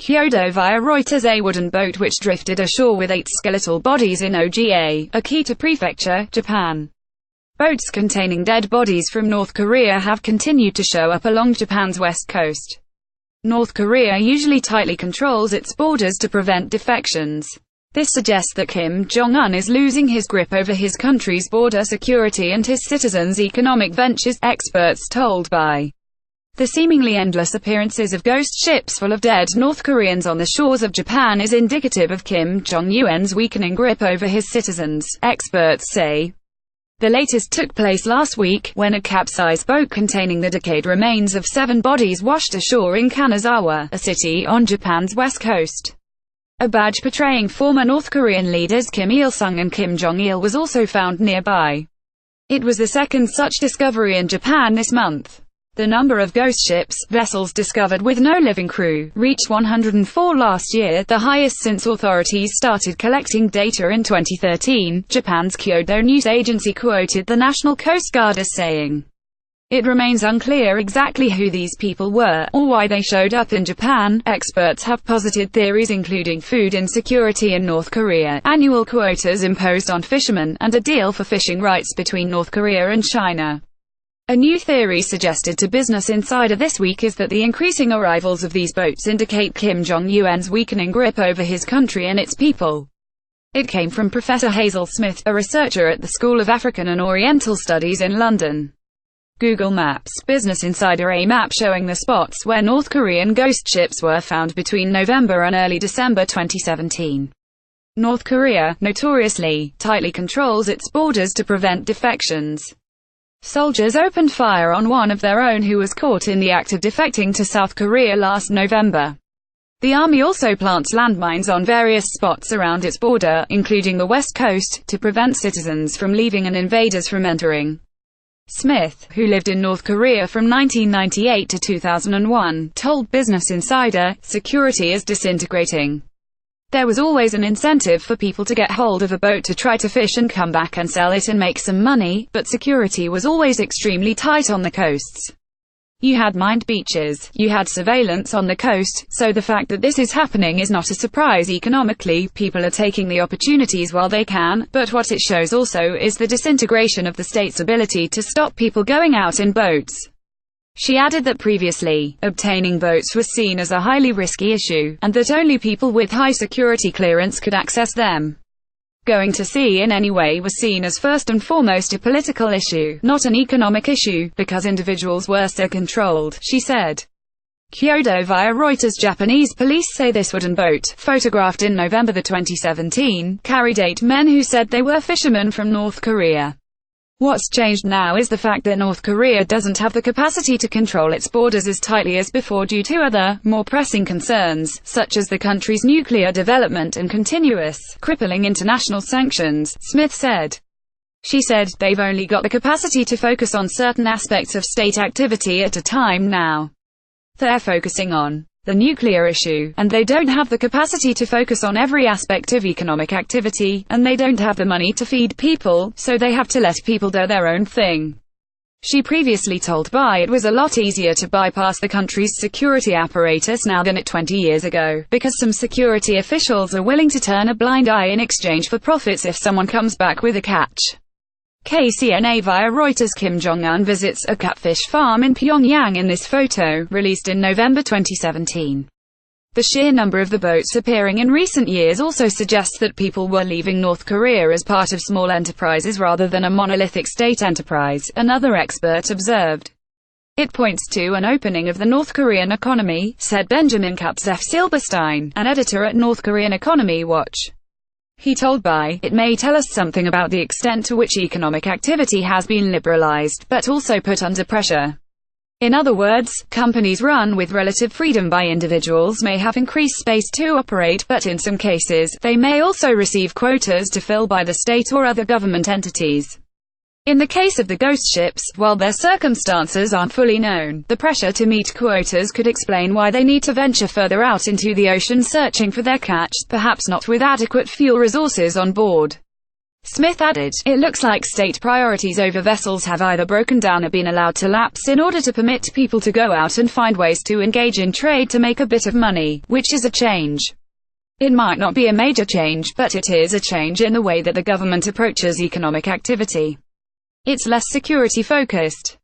Kyodo via Reuters A wooden boat which drifted ashore with 8 skeletal bodies in Oga, Akita Prefecture, Japan. Boats containing dead bodies from North Korea have continued to show up along Japan's west coast. North Korea usually tightly controls its borders to prevent defections. This suggests that Kim Jong Un is losing his grip over his country's border security and his citizens' economic ventures, experts told by. The seemingly endless appearances of ghost ships full of dead North Koreans on the shores of Japan is indicative of Kim Jong Un's weakening grip over his citizens, experts say. The latest took place last week, when a capsized boat containing the decayed remains of 7 bodies washed ashore in Kanazawa, a city on Japan's west coast. A badge portraying former North Korean leaders Kim Il-sung and Kim Jong-il was also found nearby. It was the second such discovery in Japan this month. The number of ghost ships, vessels discovered with no living crew, reached 104 last year, the highest since authorities started collecting data in 2013, Japan's Kyodo news agency quoted the National Coast Guard as saying. It remains unclear exactly who these people were, or why they showed up in Japan. Experts have posited theories including food insecurity in North Korea, annual quotas imposed on fishermen, and a deal for fishing rights between North Korea and China. A new theory suggested to Business Insider this week is that the increasing arrivals of these boats indicate Kim Jong Un's weakening grip over his country and its people. It came from Professor Hazel Smith, a researcher at the School of African and Oriental Studies in London. Google Maps, Business Insider. A map showing the spots where North Korean ghost ships were found between November and early December 2017. North Korea, notoriously, tightly controls its borders to prevent defections. Soldiers opened fire on one of their own who was caught in the act of defecting to South Korea last November. The army also plants landmines on various spots around its border, including the west coast, to prevent citizens from leaving and invaders from entering. Smith, who lived in North Korea from 1998 to 2001, told Business Insider, "Security is disintegrating. There was always an incentive for people to get hold of a boat to try to fish and come back and sell it and make some money, but security was always extremely tight on the coasts. You had mined beaches, you had surveillance on the coast, so the fact that this is happening is not a surprise economically. People are taking the opportunities while they can, but what it shows also is the disintegration of the state's ability to stop people going out in boats." She added that previously, obtaining boats was seen as a highly risky issue, and that only people with high security clearance could access them. Going to sea in any way was seen as first and foremost a political issue, not an economic issue, because individuals were so controlled, she said. Kyodo via Reuters. Japanese police say this wooden boat, photographed in November 2017, carried 8 men who said they were fishermen from North Korea. What's changed now is the fact that North Korea doesn't have the capacity to control its borders as tightly as before due to other, more pressing concerns, such as the country's nuclear development and continuous, crippling international sanctions, Smith said. She said, "They've only got the capacity to focus on certain aspects of state activity at a time now. They're focusing on the nuclear issue, and they don't have the capacity to focus on every aspect of economic activity, and they don't have the money to feed people, so they have to let people do their own thing." She previously told BY it was a lot easier to bypass the country's security apparatus now than 20 years ago, because some security officials are willing to turn a blind eye in exchange for profits if someone comes back with a catch. KCNA via Reuters. Kim Jong Un visits a catfish farm in Pyongyang in this photo, released in November 2017. The sheer number of the boats appearing in recent years also suggests that people were leaving North Korea as part of small enterprises rather than a monolithic state enterprise, another expert observed. It points to an opening of the North Korean economy, said Benjamin Kapzeff-Silberstein, an editor at North Korean Economy Watch. He told BY, "It may tell us something about the extent to which economic activity has been liberalized, but also put under pressure. In other words, companies run with relative freedom by individuals may have increased space to operate, but in some cases, they may also receive quotas to fill by the state or other government entities." In the case of the ghost ships, while their circumstances aren't fully known, the pressure to meet quotas could explain why they need to venture further out into the ocean searching for their catch, perhaps not with adequate fuel resources on board. Smith added, "It looks like state priorities over vessels have either broken down or been allowed to lapse in order to permit people to go out and find ways to engage in trade to make a bit of money, which is a change. It might not be a major change, but it is a change in the way that the government approaches economic activity. It's less security-focused."